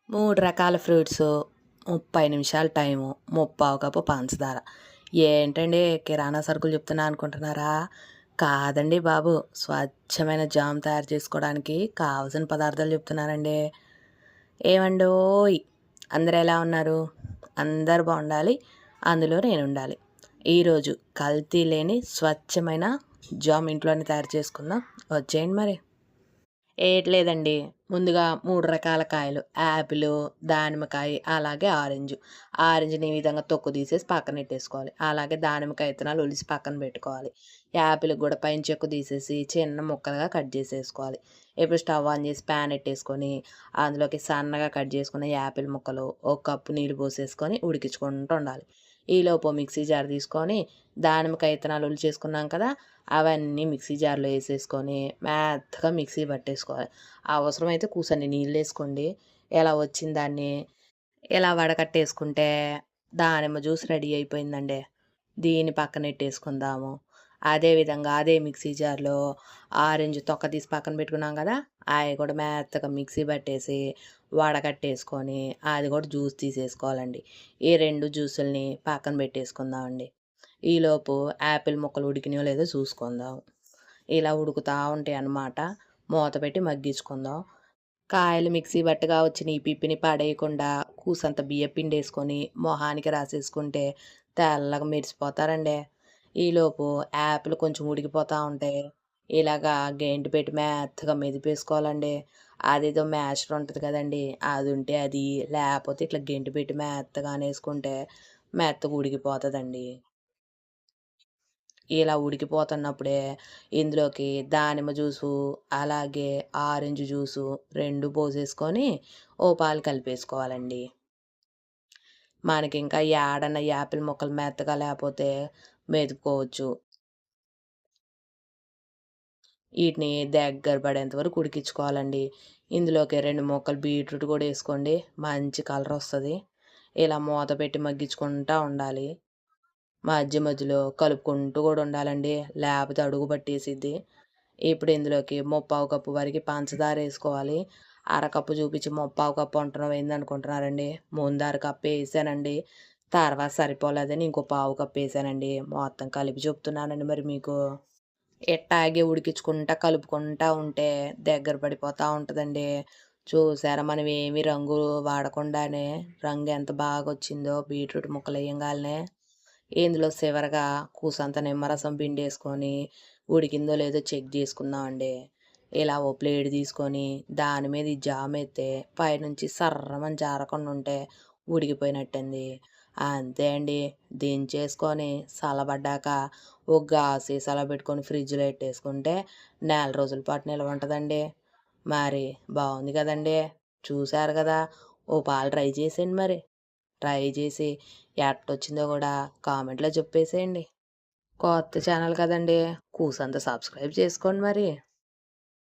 3 రకాల ఫ్రూట్సు, 30 నిమిషాల టైము, ముప్పావు కప్పు పంచదార. ఏంటండి కిరాణా సరుకులు చెప్తున్నా అనుకుంటున్నారా? కాదండి బాబు. స్వచ్ఛమైన జామ్ తయారు చేసుకోవడానికి కావాల్సిన పదార్థాలు చెప్తున్నానండి. ఏవండోయ్! అందరూ ఎలా ఉన్నారు? అందరూ బాగుండాలి. అందులో నేనుండాలి. ఈరోజు కల్తీ లేని స్వచ్ఛమైన జామ్ ఇంట్లోనే తయారు చేసుకుందాం. వచ్చేయండి మరి. ఏట్లేదండి. ముందుగా 3 రకాల కాయలు యాపిలు, దానిమ్మకాయ, అలాగే ఆరెంజ్. ఆరెంజ్‌ని ఈ విధంగా తొక్కు తీసేసి పక్కనెట్టేసుకోవాలి. అలాగే దానిమ్మకాయ ఇత్తనాలు ఒలిసి పక్కన పెట్టుకోవాలి. యాపిల్‌కి కూడా పైన చెక్కు తీసేసి చిన్న ముక్కలుగా కట్ చేసేసుకోవాలి. ఇప్పుడు స్టవ్ ఆన్ చేసి ప్యాన్ ఎట్టేసుకొని అందులోకి సన్నగా కట్ చేసుకున్న యాపిల్ ముక్కలు, ఒక కప్పు నీళ్ళు పోసేసుకొని ఉడికించుకుంటూ ఉండాలి. ఈలోపు మిక్సీ జార్ తీసుకొని దానిమ్మకాయ ఇత్తనాలు ఒలిచేసుకున్నాం కదా! అవన్నీ మిక్సీ జార్‌లో ఏసేసుకొని మెత్తగా మిక్సీ పట్టేసుకోవాలి. అవసరమైతే కూసన్ని నీళ్ళేసుకోండి. ఎలా వచ్చిన దాన్ని ఇలా వడకట్టేసుకుంటే దానిమ్మ జ్యూస్ రెడీ అయిపోయిందండి. దీన్ని పక్కనెట్టేసుకుందాము. అదేవిధంగా అదే మిక్సీ జార్‌లో ఆరెంజ్ తొక్క తీసి పక్కన పెట్టుకున్నాం కదా! అయి కూడా మెత్తగా మిక్సీ పట్టేసి వడకట్టేసుకొని అది కూడా జ్యూస్ తీసేసుకోవాలండి. ఈ 2 జ్యూసుల్ని పక్కన పెట్టేసుకుందామండి. ఈలోపు యాపిల్ ముక్కలు ఉడికినాయో లేదో చూసుకుందాం. ఇలా ఉడుకుతా ఉంటాయన్నమాట. మూత పెట్టి మగ్గించుకుందాం. కాయలు మిక్సీ బట్టగా వచ్చిన ఈ పిప్పిని పడేయకుండా కూసంత బియ్యపిండేసుకొని మొహానికి రాసేసుకుంటే తెల్లగా మెరిసిపోతారండి. ఈలోపు యాపిల్ కొంచెం ఉడికిపోతా ఉంటే ఇలాగా గెంటి పెట్టి మెత్తగా మెదిపేసుకోవాలండి. అదేదో మ్యాషర్ ఉంటుంది కదండీ! అది ఉంటే అది, లేకపోతే ఇట్లా గెంటి పెట్టి మెత్తగా అనేసుకుంటే మెత్తగా ఉడికిపోతదండి. ఇలా ఉడికిపోతున్నప్పుడే ఇందులోకి దానిమ్మ జ్యూసు, అలాగే ఆరెంజ్ జ్యూసు 2 పోసేసుకొని ఓ పాలు కలిపేసుకోవాలండి. మనకింకా యాడన్నా యాపిల్ ముక్కలు మెత్తగా లేపోతే మెదుపుకోవచ్చు. ఈటిని దగ్గర పడేంత వరకు ఉడికించుకోవాలండి. ఇందులోకి 2 ముక్కలు బీట్రూట్ కూడా ఏసుకోండి. మంచి కలరొస్తది. ఇలా మూత పెట్టి మగ్గించుకుంటా ఉండాలి. మధ్య మధ్యలో కలుపుకుంటూ కూడా ఉండాలండి. లేపోతే అడుగు పట్టేసిద్ది. ఇప్పుడు ఇందులోకి ముప్పావు కప్పు వరకి పంచదార ఏసుకోవాలి. అరకప్పు చూపించి ముప్పావు కప్పు అంటున్నావు ఏందనుకుంటున్నారండి? ముందు అరకప్పు ఏసానండి. తర్వాత సరిపోలేదని ఇంకో పావు కప్పు ఏసానండి. మొత్తం కలిపి చెప్తున్నానండి మరి మీకు. ఇట్టాగే ఉడికించుకుంటా, కలుపుకుంటా ఉంటే దగ్గర పడిపోతా ఉంటదండి. చూసారా మనం ఏమి రంగు వాడకుండానే రంగు ఎంత బాగొచ్చిందో బీట్రూట్ ముక్కలెయ్యంగాల్నే. ఇందులో చివరగా కూసంత నిమ్మరసం పిండేసుకొని ఉడికిందో లేదో చెక్ చేసుకుందామండి. ఇలా ఓ ప్లేట్ తీసుకొని దాని మీద ఈ జామేత్తే పైనుంచి సర్రమని జారకుండా ఉంటే ఉడికిపోయినట్టండి. అంతే అండి. దించేసుకొని చల్లబడ్డాక ఒక గాజు సీసాలో పెట్టుకొని ఫ్రిడ్జ్‌లో పెట్టేసుకుంటే నెల రోజుల పాటు నిలవ ఉంటదండి. మరి బావుంది కదండీ! చూసారు కదా! ఓ పాలు ట్రై చేసేయండి మరి. ట్రై చేసి ఎట్టొచ్చిందో కూడా కామెంట్‌లో చెప్పేసేయండి. కొత్త ఛానల్ కదండీ! కూసంత సబ్స్క్రైబ్ చేసుకోండి మరి.